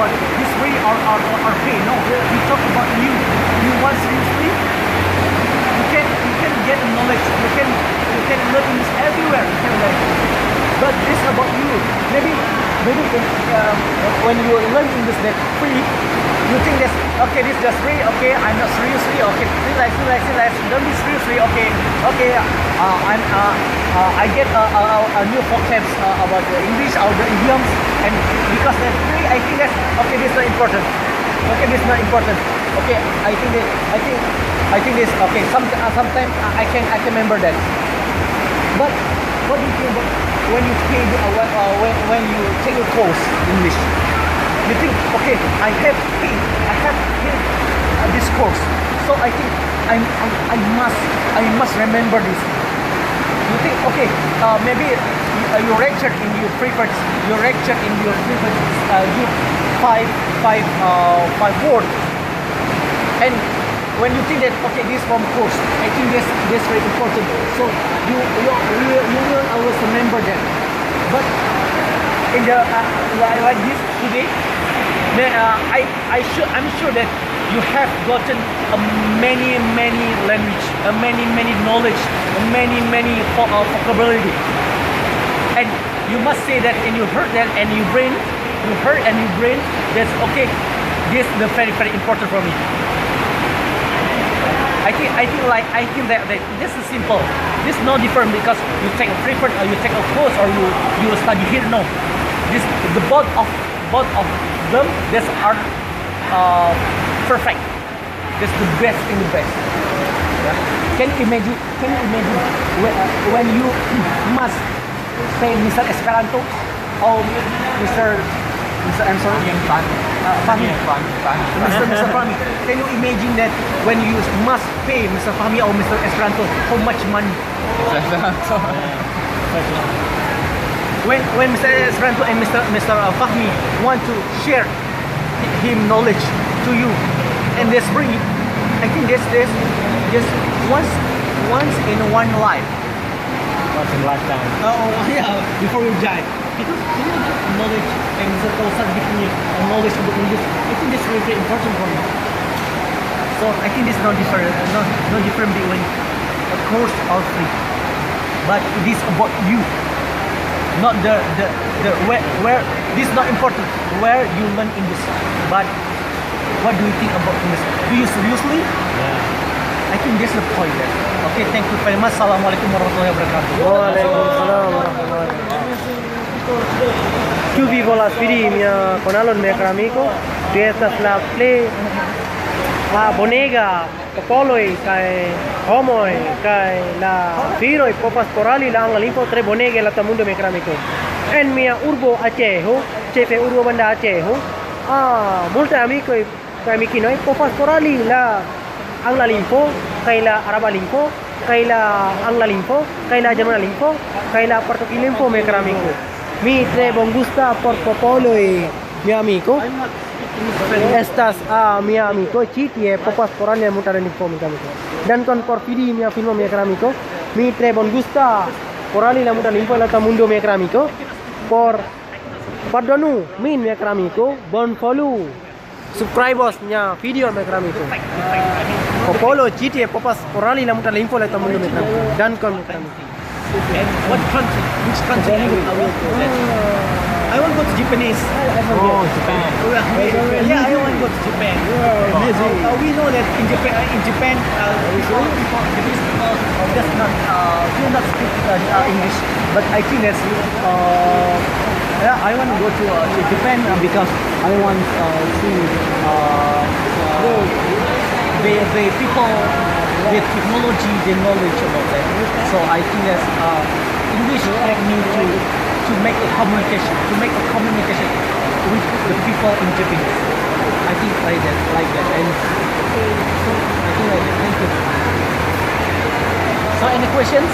about this way or hey. No, we talk about you. You want seriously? You can get knowledge. You can learn English everywhere. You can learn. But this about you. Maybe when you learn English that free, you think that okay, this is just free. Okay, I'm not seriously. Okay, relax. Don't be seriously. Okay. I get a new vocabs about the English or the idioms, and because that's free, I think that okay, this is not important. Okay, this is not important. Okay, I think this okay. Sometimes I can remember that. But what do you think about when you pay when you take a course English? You think okay, I have paid this course, so I think I must remember this. You think okay, maybe you lecture in your preferred give five word, and when you think that okay, this from course, I think this very important. So you will always remember that. But in the like this today, then I'm sure that you have gotten many language, many knowledge, many vocabulary, and you must say that, and you heard that, and you brain, that's okay. This is the very important for me. I think that this is simple. This is no different because you take a preferred or you take a course or you study here. No, this the both of them. These are perfect. That's the best in the best. Yeah. Can you imagine when you must say Mr. Esperanto or Mr. I'm sorry, Fahmi. Mr. Fahmi. Can you imagine that when you must pay Mr. Fahmi or Mr. Esperanto how much money? When Mr. Esperanto and Mr. Fahmi want to share him knowledge to you, and that's free. I think this just once in one life. Once in lifetime. Oh yeah, before you die. Because you know that knowledge and kalau start giving you knowledge about English, I think this is very important for you. So I think this is no different between a course or free. But it is about you, not the where this is not important where you learn English, but what do you think about English? Do you seriously? Yeah. I think that's the point there. Okay, thank you very much. Assalamualaikum warahmatullahi wabarakatuh. Waalaikumsalam warahmatullahi wabarakatuh. Più vivo la sfirimia con Alon mio caro amico, questa la play la bonega, popoloi, kai homoi, kai la viro e popas corali la angalipo tre bonege la tamundo mio caro amico. En mia urbo Aceho, cefe urbo banda Aceho, multe amico e amici noi popas corali la anglalimpo, kai la arabalimpo, kai la anglalimpo, kai la germanalimpo, kai la portogilimpo mio caro amico. Mi tre bon gusta por popolo y mi amico. Estas mi amico Chiti e popas porane mutare limpo mi amico. Dan con por fidi mi filmo mi amico. Mi tre bon gusta porali la mutare limpo la tamundo mi amico. Por pardonu min mi amico. Bon follow. Subscribers nya video mi amico. Popolo Chiti e popas porali la mutare limpo la tamundo mi amico. Dan con mi amico. And what country? Which country I will go to? I want to go to Japanese. Oh, Japan. Yeah, I want to go to Japan. We know that in Japan, Japanese people does not do not speak English. But I think that's yeah, I want to go to Japan because I want to see the people with technology, the knowledge about that. So I think that English help me to make a communication with the people in Japan. I think like that, and so I think like that. Thank you. So any questions?